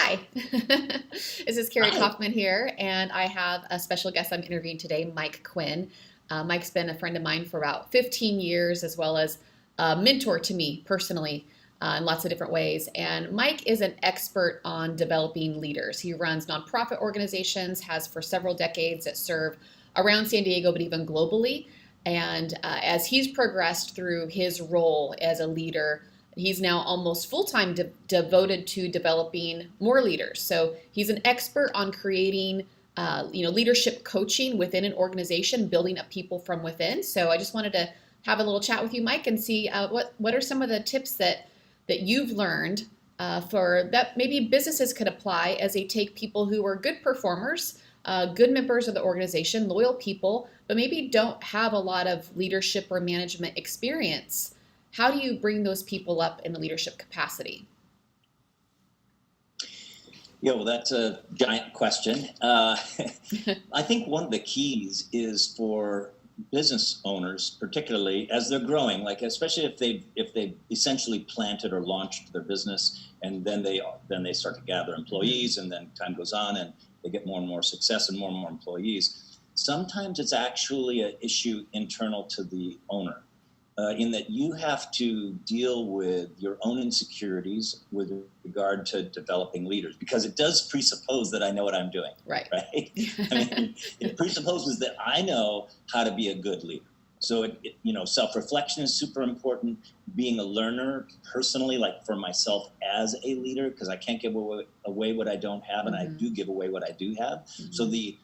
Hi, this is Carrie Hi. Kaufman here, and I have a special guest I'm interviewing today, Mike Quinn. Mike's been a friend of mine for about 15 years, as well as a mentor to me personally in lots of different ways. And Mike is an expert on developing leaders. He runs nonprofit organizations, has for several decades that serve around San Diego, but even globally. And as he's progressed through his role as a leader, he's now almost full-time devoted to developing more leaders. So he's an expert on creating leadership coaching within an organization, building up people from within. So I just wanted to have a little chat with you, Mike, and see what are some of the tips that you've learned for that maybe businesses could apply as they take people who are good performers, good members of the organization, loyal people, but maybe don't have a lot of leadership or management experience. How do you bring those people up in the leadership capacity? Yeah, well, that's a giant question. I think one of the keys is for business owners, particularly as they're growing, like especially if they've essentially planted or launched their business, and then they start to gather employees, and then time goes on, and they get more and more success and more employees. Sometimes it's actually an issue internal to the owner. In that you have to deal with your own insecurities with regard to developing leaders, because it does presuppose that I know what I'm doing, Right. right? I mean, it presupposes that I know how to be a good leader. So, self-reflection is super important. Being a learner personally, like for myself as a leader, because I can't give away what I don't have, and I Mm-hmm. do give away what I do have. So Mm-hmm.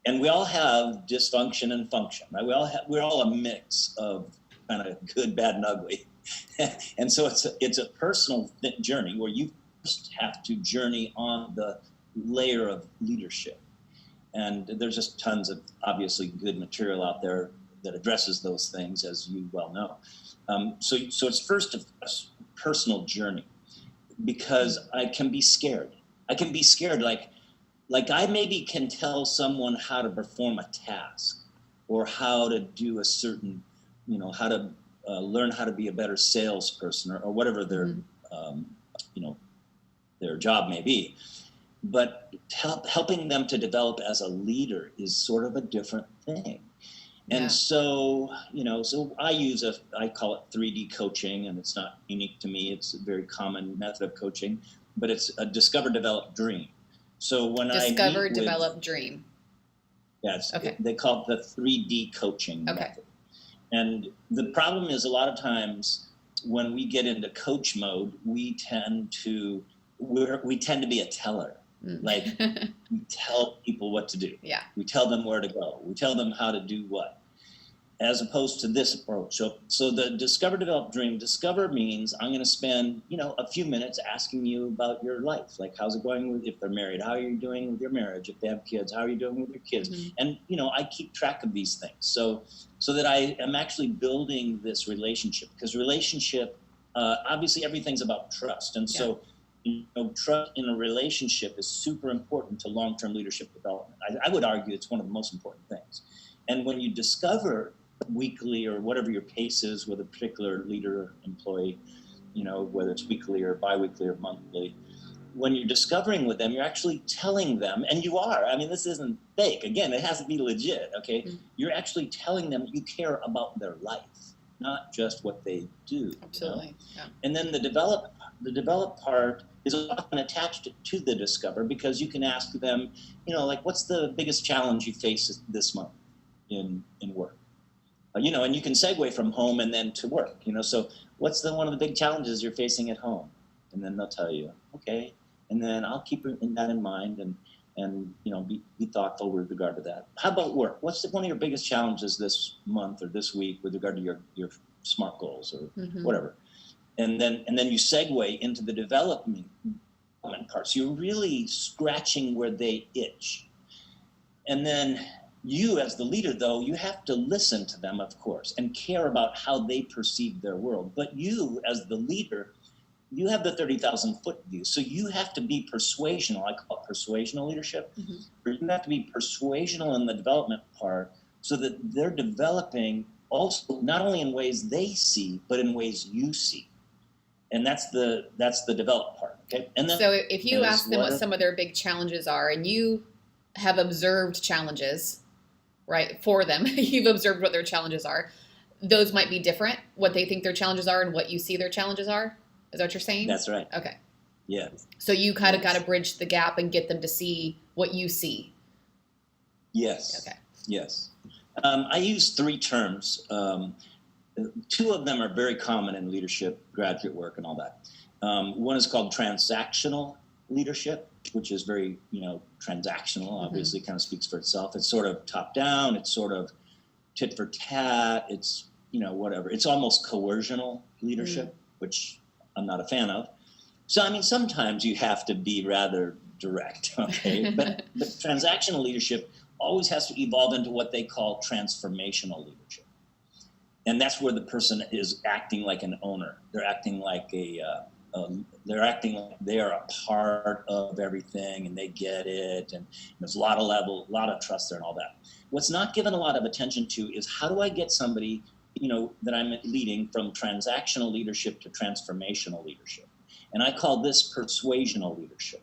and we all have dysfunction and function, right? We're all a mix of kind of good, bad, and ugly. And so it's a personal journey where you first have to journey on the layer of leadership. And there's just tons of obviously good material out there that addresses those things, as you well know. So it's first a personal journey, because I can be scared. I can be scared, like I maybe can tell someone how to perform a task, or how to do a certain, how to learn how to be a better salesperson, or whatever Mm-hmm. um, you know, their job may be. But helping them to develop as a leader is sort of a different thing. And Yeah. so I call it 3D coaching, and it's not unique to me. It's a very common method of coaching, but it's a discover, develop, dream. So when I Discover, meet with, develop, dream. yes, Okay. they call it the 3D coaching Okay. method. And the problem is, a lot of times when we get into coach mode, we tend to be a teller. Like, Mm. we tell people what to do. Yeah. We tell them where to go. We tell them how to do what, as opposed to this approach. So the discover, develop, dream. Discover means I'm going to spend, a few minutes asking you about your life. Like, how's it going if they're married? How are you doing with your marriage? If they have kids, how are you doing with your kids? Mm-hmm. And, I keep track of these things. So that I am actually building this relationship, because relationship, obviously everything's about trust. And Yeah. so, trust in a relationship is super important to long-term leadership development. I would argue it's one of the most important things. And when you discover weekly, or whatever your pace is with a particular leader or employee, whether it's weekly or biweekly or monthly, when you're discovering with them, you're actually telling them, and you are, I mean, this isn't fake. Again, it has to be legit, okay? Mm. You're actually telling them you care about their life, not just what they do. Absolutely. Yeah. And then the develop part is often attached to the discover, because you can ask them, like, what's the biggest challenge you face this month in work? And you can segue from home and then to work. So what's one of the big challenges you're facing at home? And then they'll tell you, okay. And then I'll keep that in mind, and be thoughtful with regard to that. How about work? What's one of your biggest challenges this month or this week with regard to your SMART goals, or Mm-hmm. whatever? And then you segue into the development part. So you're really scratching where they itch. And then you, as the leader, though, you have to listen to them, of course, and care about how they perceive their world. But you, as the leader, you have the 30,000-foot view. So you have to be persuasional. I call it persuasional leadership. Mm-hmm. Where you have to be persuasional in the development part, so that they're developing also not only in ways they see, but in ways you see. And that's the develop part. Okay. And then So if you is ask them what what? some of their big challenges are, and you have observed challenges, right, for them, you've observed what their challenges are, those might be different, what they think their challenges are and what you see their challenges are. Is that what you're saying? That's right. Okay. Yes. So you kind of got to Yes. bridge the gap and get them to see what you see. Yes. Okay. Yes. I use three terms. Two of them are very common in leadership, graduate work, and all that. One is called transactional leadership, which is very, transactional, obviously kind of speaks for itself. It's sort of top down. It's sort of tit for tat. It's, whatever. It's almost coercional leadership, which I'm not a fan of. So, I mean, sometimes you have to be rather direct, okay? But transactional leadership always has to evolve into what they call transformational leadership. And that's where the person is acting like an owner. They're acting like they're acting like they are a part of everything and they get it. And there's a lot of trust there and all that. What's not given a lot of attention to is how do I get somebody, that I'm leading from transactional leadership to transformational leadership? And I call this persuasional leadership.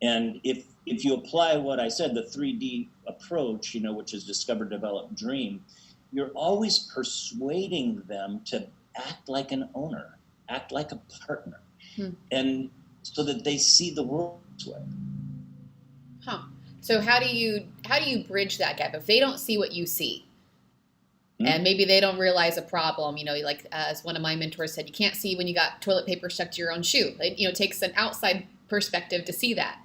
And if you apply what I said, the 3D approach, which is discover, develop, dream, you're always persuading them to act like an owner, act like a partner, and so that they see the world this way. Huh. So how do you bridge that gap if they don't see what you see? And maybe they don't realize a problem, like as one of my mentors said, you can't see when you got toilet paper stuck to your own shoe. It takes an outside perspective to see that.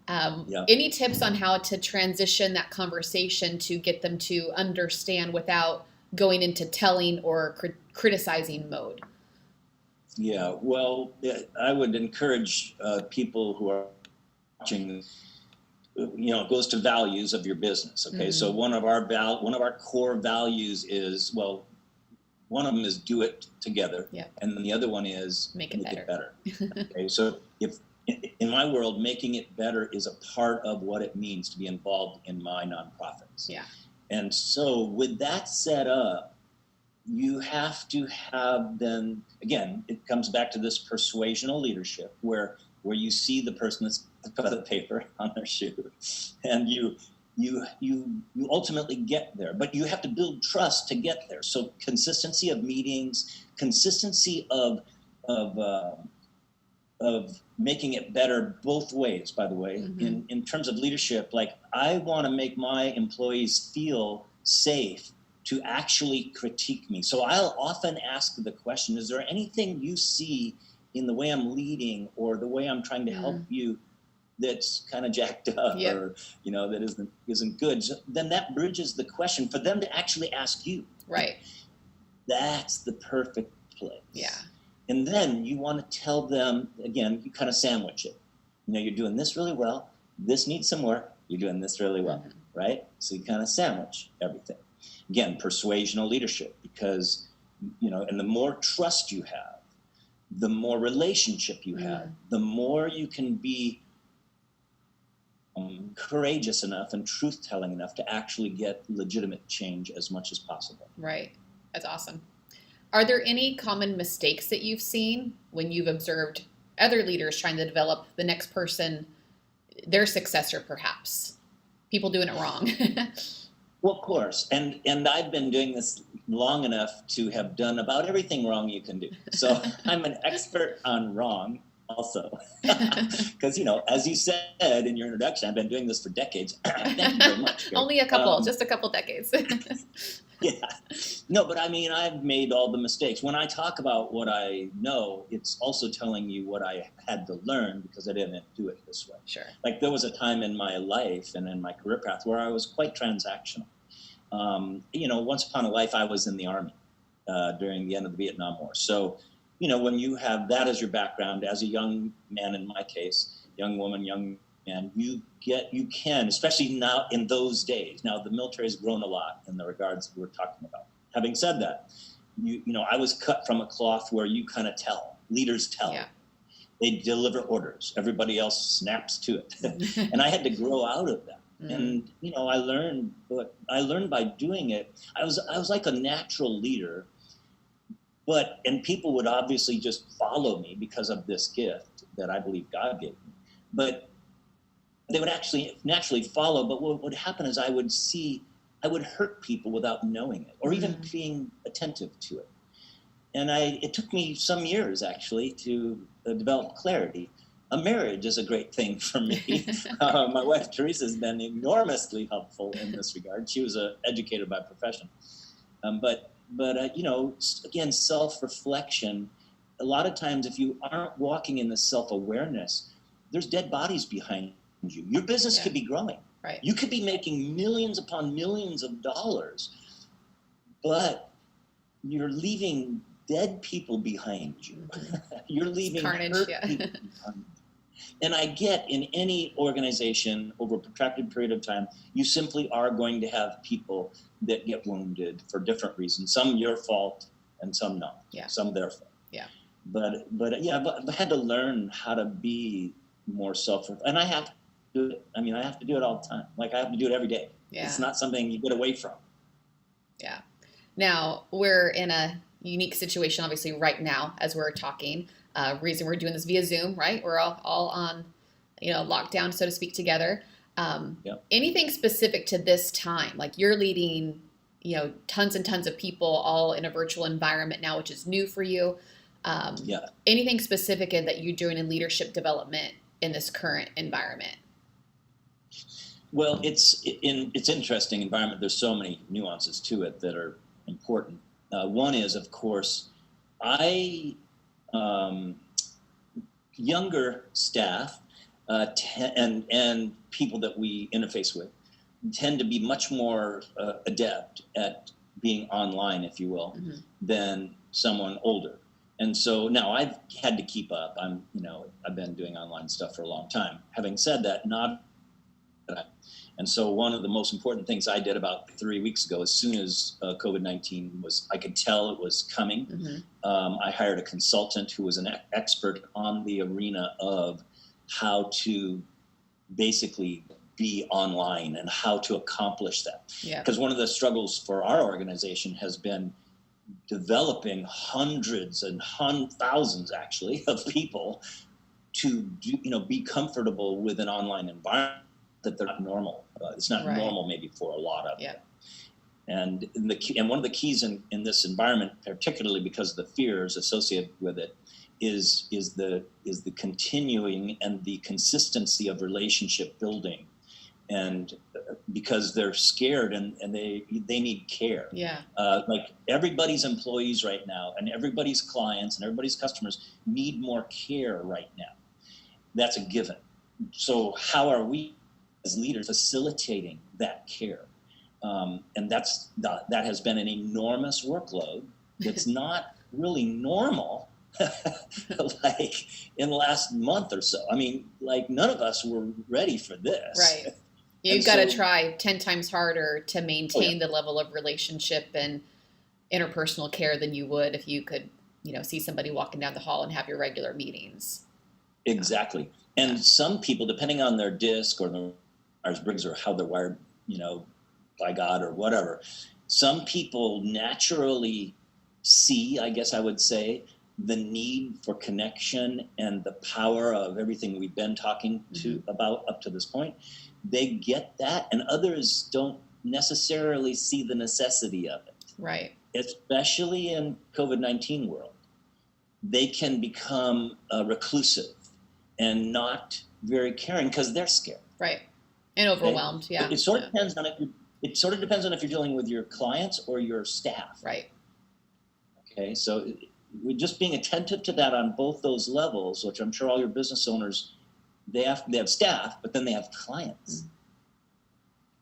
Any tips on how to transition that conversation to get them to understand without going into telling or criticizing mode? Yeah, well, I would encourage people who are watching, it goes to values of your business. Okay, so one of our core values is, well, one of them is do it together, and then the other one is make it better. Okay, so if in my world, making it better is a part of what it means to be involved in my nonprofits. Yeah. And so with that set up, you have to have then, again, it comes back to this persuasional leadership where you see the person that's put the paper on their shoe and you ultimately get there, but you have to build trust to get there. So consistency of meetings, consistency of making it better both ways, by the way, in terms of leadership. Like, I want to make my employees feel safe to actually critique me. So I'll often ask the question, is there anything you see in the way I'm leading or the way I'm trying to help you that's kind of jacked up or, that isn't good? So then that bridges the question for them to actually ask you. Right. That's the perfect place. Yeah. And then you want to tell them, again, you kind of sandwich it. You're doing this really well. This needs some work. You're doing this really well, right? So you kind of sandwich everything. Again, persuasional leadership, because, and the more trust you have, the more relationship you have, the more you can be courageous enough and truth-telling enough to actually get legitimate change as much as possible. Right. That's awesome. Are there any common mistakes that you've seen when you've observed other leaders trying to develop the next person, their successor perhaps? People doing it wrong. Well, of course. And I've been doing this long enough to have done about everything wrong you can do. So I'm an expert on wrong also. Because, as you said in your introduction, I've been doing this for decades. Thank you very much. Only just a couple decades. Yeah. No, but I mean, I've made all the mistakes. When I talk about what I know, it's also telling you what I had to learn because I didn't do it this way. Sure. Like, there was a time in my life and in my career path where I was quite transactional. Once upon a life, I was in the Army during the end of the Vietnam War. So, when you have that as your background, as a young man in my case, young woman, young man, you can, especially now in those days. Now, the military has grown a lot in the regards we're talking about. Having said that, I was cut from a cloth where you kind of tell. Leaders tell. Yeah. They deliver orders. Everybody else snaps to it. And I had to grow out of that. And, I learned by doing it. I was like a natural leader, and people would obviously just follow me because of this gift. that I believe God gave me. But they would actually naturally follow. But what would happen is I would hurt people without knowing it, or even being attentive to it. And it took me some years actually to develop clarity. A marriage is a great thing for me. My wife Teresa has been enormously helpful in this regard. She was an educator by profession, but again, self-reflection. A lot of times, if you aren't walking in the self-awareness, there's dead bodies behind you. Your business could be growing. Right. You could be making millions upon millions of dollars, but you're leaving dead people behind you. You're leaving carnage, hurt people behind you. And I get in any organization over a protracted period of time, you simply are going to have people that get wounded for different reasons. Some your fault and some not. Yeah. Some their fault. Yeah. But I had to learn how to be more and I have to do it. I mean, I have to do it all the time. Like I have to do it every day. Yeah. It's not something you get away from. Yeah. Now we're in a unique situation, obviously, right now as we're talking. Reason we're doing this via Zoom, right? We're all on, lockdown, so to speak, together. Anything specific to this time? Like you're leading, tons and tons of people all in a virtual environment now, which is new for you. Anything specific that you're doing in leadership development in this current environment? Well, it's interesting environment. There's so many nuances to it that are important. One is, of course, younger staff and people that we interface with tend to be much more adept at being online, if you will, than someone older. And so now I've had to keep up. I've been doing online stuff for a long time. Having said that, and so one of the most important things I did about 3 weeks ago, as soon as COVID-19 I could tell it was coming. I hired a consultant who was an expert on the arena of how to basically be online and how to accomplish that. Because one of the struggles for our organization has been developing hundreds and thousands actually of people to be comfortable with an online environment that they're not normal. It's not normal maybe for a lot of them. And one of the keys in this environment, particularly because of the fears associated with it, is the continuing and the consistency of relationship building, and because they're scared and they need care. Like everybody's employees right now, and everybody's clients and everybody's customers need more care right now. That's a given. So how are we as leaders facilitating that care? And that has been an enormous workload that's not really normal like in the last month or so. I mean, like none of us were ready for this. Right. You've got to try 10 times harder to maintain the level of relationship and interpersonal care than you would if you could, see somebody walking down the hall and have your regular meetings. Exactly. And some people, depending on their disc or their Myers-Briggs or how they're wired, by God or whatever, some people naturally see, I guess I would say, the need for connection and the power of everything we've been talking about up to this point. They get that, and others don't necessarily see the necessity of it. Right. Especially in COVID-19 world. They can become reclusive and not very caring because they're scared. Right. And overwhelmed. Okay? It sort of depends on if you're dealing with your clients or your staff. Right. Okay, so we're just being attentive to that on both those levels, which I'm sure all your business owners, they have staff, but then they have clients.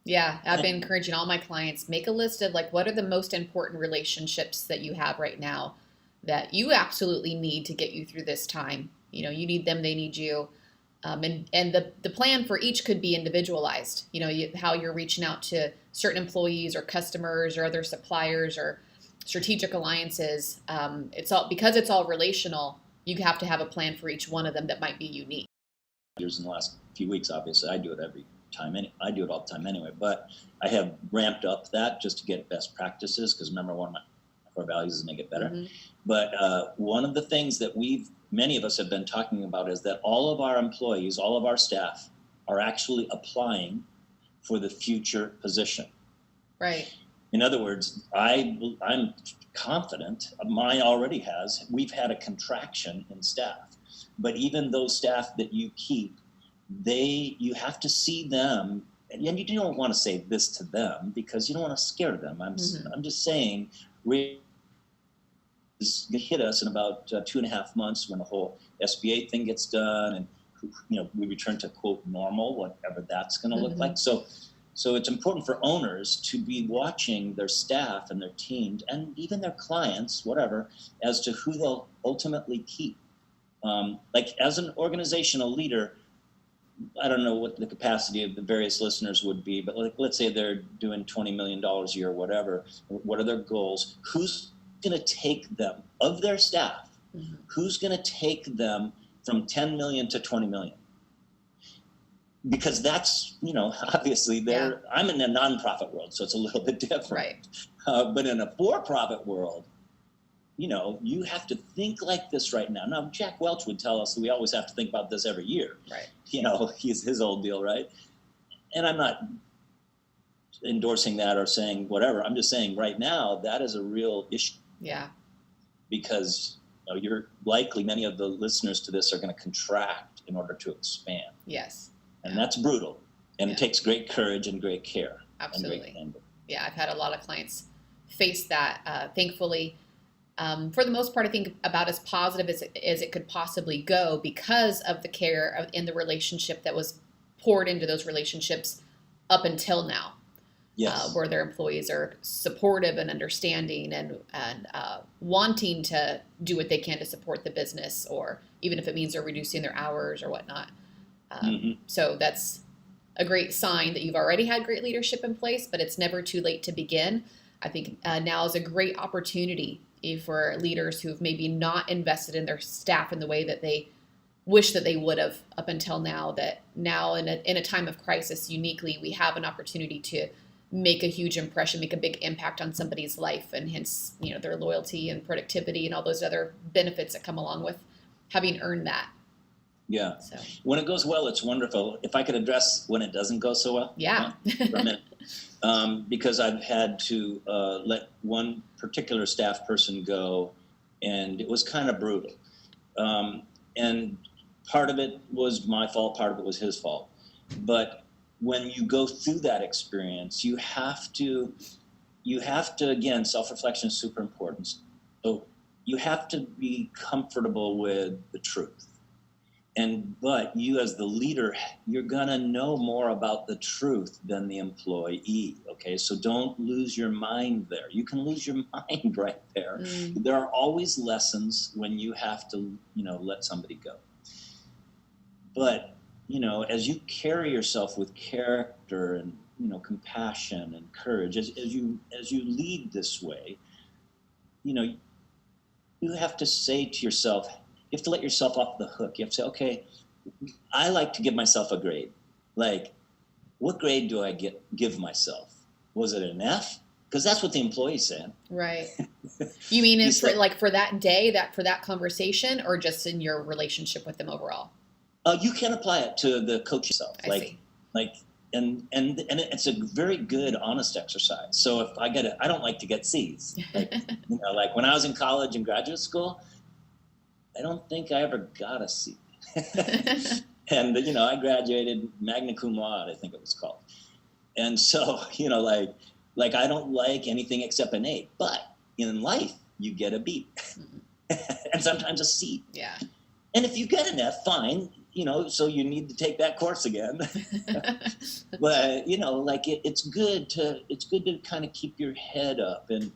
Yeah, I've been encouraging all my clients, make a list of what are the most important relationships that you have right now that you absolutely need to get you through this time. You need them, they need you. And the plan for each could be individualized. How you're reaching out to certain employees or customers or other suppliers or strategic alliances. It's all relational. You have to have a plan for each one of them that might be unique. Years in the last few weeks, obviously, I do it every time. I do it all the time anyway. But I have ramped up that just to get best practices because remember, one of my core values is make it better. But one of the things that we've many of us have been talking about is that all of our employees, all of our staff are actually applying for the future position. Right. In other words, I'm confident, mine already has, we've had a contraction in staff. But even those staff that you keep, you have to see them, and you don't want to say this to them because you don't want to scare them. I'm just saying, is going to hit us in about 2.5 months when the whole SBA thing gets done, and we return to quote normal, whatever that's going to look like. So it's important for owners to be watching their staff and their teams and even their clients, whatever, as to who they'll ultimately keep. Like as an organizational leader, I don't know what the capacity of the various listeners would be, but let's say they're doing $20 million a year, whatever. What are their goals? Who's going to take them, of their staff, who's going to take them from 10 million to 20 million? Because that's, obviously I'm in a nonprofit world, so it's a little bit different. Right. But in a for-profit world, you have to think like this right now. Now, Jack Welch would tell us that we always have to think about this every year. Right. He's his old deal, right? And I'm not endorsing that or saying whatever. I'm just saying right now that is a real issue. Yeah. Because you're likely, many of the listeners to this are going to contract in order to expand. Yes. And that's brutal. And it takes great courage and great care. Absolutely. And great candor. Yeah, I've had a lot of clients face that, thankfully. For the most part, I think about as positive as it could possibly go because of the care in the relationship that was poured into those relationships up until now. Yes. Where their employees are supportive and understanding and wanting to do what they can to support the business, or even if it means they're reducing their hours or whatnot. So that's a great sign that you've already had great leadership in place, but it's never too late to begin. I think now is a great opportunity for leaders who have maybe not invested in their staff in the way that they wish that they would have up until now, that now in a time of crisis, uniquely, we have an opportunity to make a huge impression, make a big impact on somebody's life, and hence, their loyalty and productivity and all those other benefits that come along with having earned that. Yeah. So. When it goes well, it's wonderful. If I could address when it doesn't go so well. Yeah. For a minute. Because I've had to let one particular staff person go, and it was kind of brutal. And part of it was my fault, part of it was his fault. But when you go through that experience, you have to, again, self-reflection is super important. So you have to be comfortable with the truth. But you as the leader, you're going to know more about the truth than the employee, okay? So don't lose your mind there. You can lose your mind right there. There are always lessons when you have to, let somebody go. But, as you carry yourself with character and, compassion and courage, as you lead this way, you have to say to yourself, you have to let yourself off the hook. You have to say, okay, I like to give myself a grade. Like, what grade do I give myself? Was it an F? Because that's what the employee's saying. Right. You mean it's for that day, for that conversation, or just in your relationship with them overall? You can apply it to the coach yourself. I see. And it's a very good, honest exercise. So if I don't like to get C's. Like when I was in college and graduate school, I don't think I ever got a C. And, I graduated magna cum laude, I think it was called. And so, like I don't like anything except an A. But in life, you get a B. And sometimes a C. Yeah. And if you get an F, fine, so you need to take that course again. But, it's good to kind of keep your head up and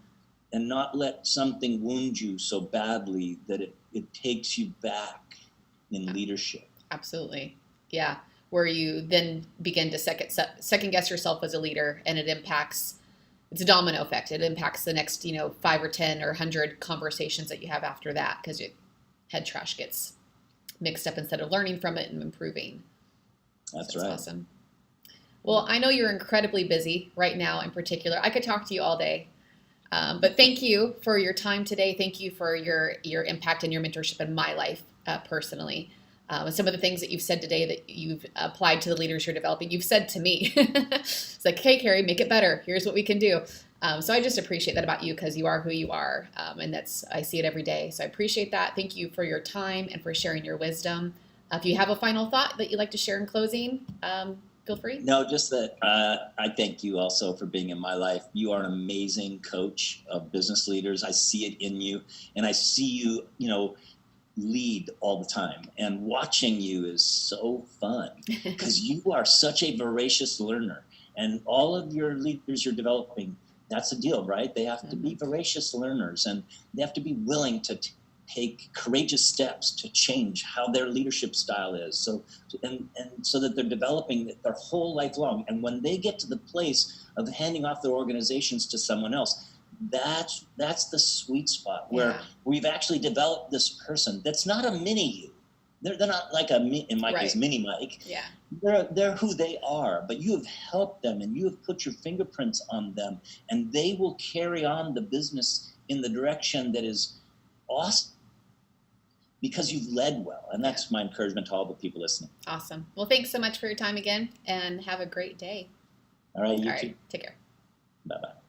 not let something wound you so badly that it takes you back in leadership. Absolutely. Yeah. Where you then begin to second guess yourself as a leader, and it's a domino effect. It impacts the next, 5 or 10 or 100 conversations that you have after that, because your head trash gets mixed up instead of learning from it and improving. That's right. Awesome. Well, I know you're incredibly busy right now in particular. I could talk to you all day. But thank you for your time today. Thank you for your impact and your mentorship in my life. personally. And some of the things that you've said today that you've applied to the leaders you're developing, you've said to me. It's like, hey, Carrie, make it better. Here's what we can do. So I just appreciate that about you because you are who you are. And I see it every day. So I appreciate that. Thank you for your time and for sharing your wisdom. If you have a final thought that you'd like to share in closing, feel free. No, just that I thank you also for being in my life. You are an amazing coach of business leaders. I see it in you, and I see you, lead all the time. And watching you is so fun because you are such a voracious learner. And all of your leaders you're developing, that's the deal, right? They have to be voracious learners, and they have to be willing to take courageous steps to change how their leadership style is. So that they're developing their whole life long. And when they get to the place of handing off their organizations to someone else, that's the sweet spot where we've actually developed this person that's not a mini you. They're not like in my case, mini Mike. Yeah. They're who they are, but you have helped them and you have put your fingerprints on them, and they will carry on the business in the direction that is awesome because you've led well. And that's my encouragement to all the people listening. Awesome. Well, thanks so much for your time again, and have a great day. All right, you too. Take care. Bye-bye.